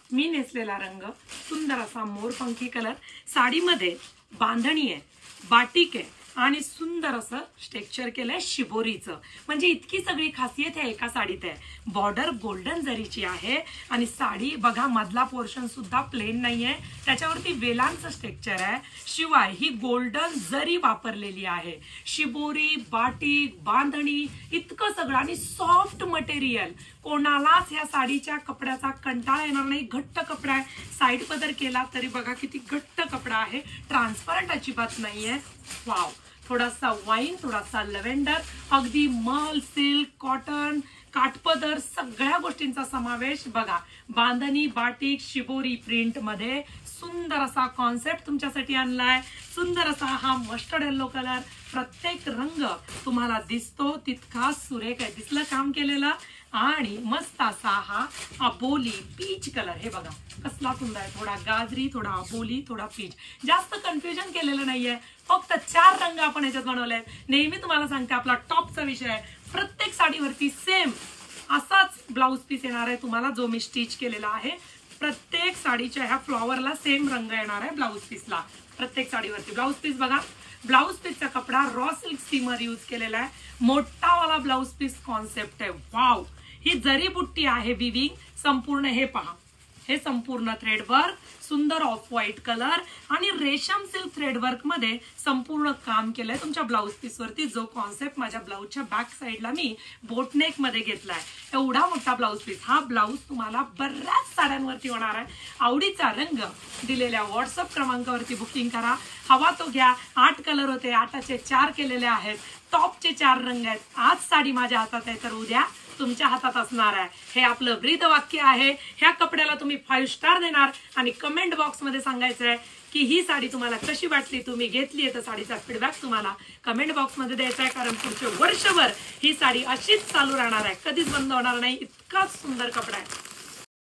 मी नेसलेला रंग सुंदर असा मोरपंखी कलर, साडीमध्ये बांधणी आहे, बाटिक आहे आणि सुंदर असं स्ट्रक्चर केलंय शिबोरीचं. म्हणजे इतकी सगळी खासियत ह्या एका साडीत आहे. बॉर्डर गोल्डन जरीची आहे आणि साडी बघा मधला पोर्शन सुद्धा प्लेन नाहीये, त्याच्यावरती वेलांचं स्ट्रक्चर आहे. शिवाय ही गोल्डन जरी वापरलेली आहे. शिबोरी, बाटिक, बांधणी इतकं सगळं आणि सॉफ्ट मटेरियल. कोणालाच ह्या साडीच्या कपड्याचा कंटाळा येणार नाही. घट्ट कपडा आहे, साईड पदर केला तरी बघा किती घट्ट कपडा आहे, ट्रान्सपरंट अजिबात नाहीये. वाव, थोडासा वाईन, थोडासा लव्हेंडर, अगदी मल, सिल्क, कॉटन, काठपदर सगळ्या गोष्टींचा समावेश. बघा बांधणी, बाटिक, शिबोरी प्रिंट मध्ये सुंदर असा कॉन्सेप्ट तुमच्यासाठी आणलाय. सुंदर असा हा मस्टर्ड येल्लो कलर, प्रत्येक रंग तुम्हाला दिसतो तितका सुरेख आहे. दिसलं काम केलेलं. आणि मस्त असा हा अबोली पीच कलर, हे बघा कसला सुंदर आहे. थोडा गाजरी, थोडा अबोली, थोडा पीच. जास्त कन्फ्युजन केलेलं नाहीये. फक्त 4 रंग आपण याच्यात बनवले. नेहमी तुम्हाला सांगते आपला टॉपचा विषय आहे. प्रत्येक साडीवरती सेम असाच ब्लाउज पीस येणार आहे तुम्हाला, जो मी स्टिच केलेला आहे. प्रत्येक साडीच्या ह्या फ्लॉवरला सेम रंग येणार आहे ब्लाउज पीसला. प्रत्येक साडीवरती ब्लाउज पीस बघा. ब्लाउज पीसचा कपडा रॉ सिल्क स्टीमर यूज केलेला आहे. मोठा वाला ब्लाउज पीस कॉन्सेप्ट आहे. वाव, ही जरी बुट्टी आहे विविंग संपूर्ण. हे पहा, हे संपूर्ण थ्रेडवर्क, सुंदर ऑफ व्हाईट कलर आणि रेशम सिल्क थ्रेडवर्क मध्ये संपूर्ण काम केलंय तुमच्या ब्लाउज पीस वरती. जो कॉन्सेप्ट माझ्या ब्लाउजच्या बॅक साईडला मी बोटनेक मध्ये घेतलाय. एवढा मोठा ब्लाउज पीस. हा ब्लाउज तुम्हाला बऱ्याच साड्यांवरती होणार आहे. आवडीचा रंग दिलेल्या व्हॉट्सअप क्रमांकावरती बुकिंग करा. हवा तो घ्या. 8 कलर होते, 8चे 4 केलेले आहेत. टॉपचे 4 रंग आहेत. आज साडी माझ्या हातात आहे तर उद्या तुमच्या हातात असणार आहे. हे आपलं ब्रीद वाक्य आहे. ह्या कपड्याला तुम्ही 5 स्टार देणार आणि कमेंट बॉक्स मध्ये सांगायचं आहे की ही साडी तुम्हाला कशी वाटली, तुम्ही घेतली तर साडीचा फीडबॅक तुम्हाला कमेंट बॉक्स मध्ये द्यायचा आहे. कारण पुढचे वर्षभर ही साडी अशीच चालू राहणार आहे, कधीच बंद होणार नाही. इतका सुंदर कपडा आहे.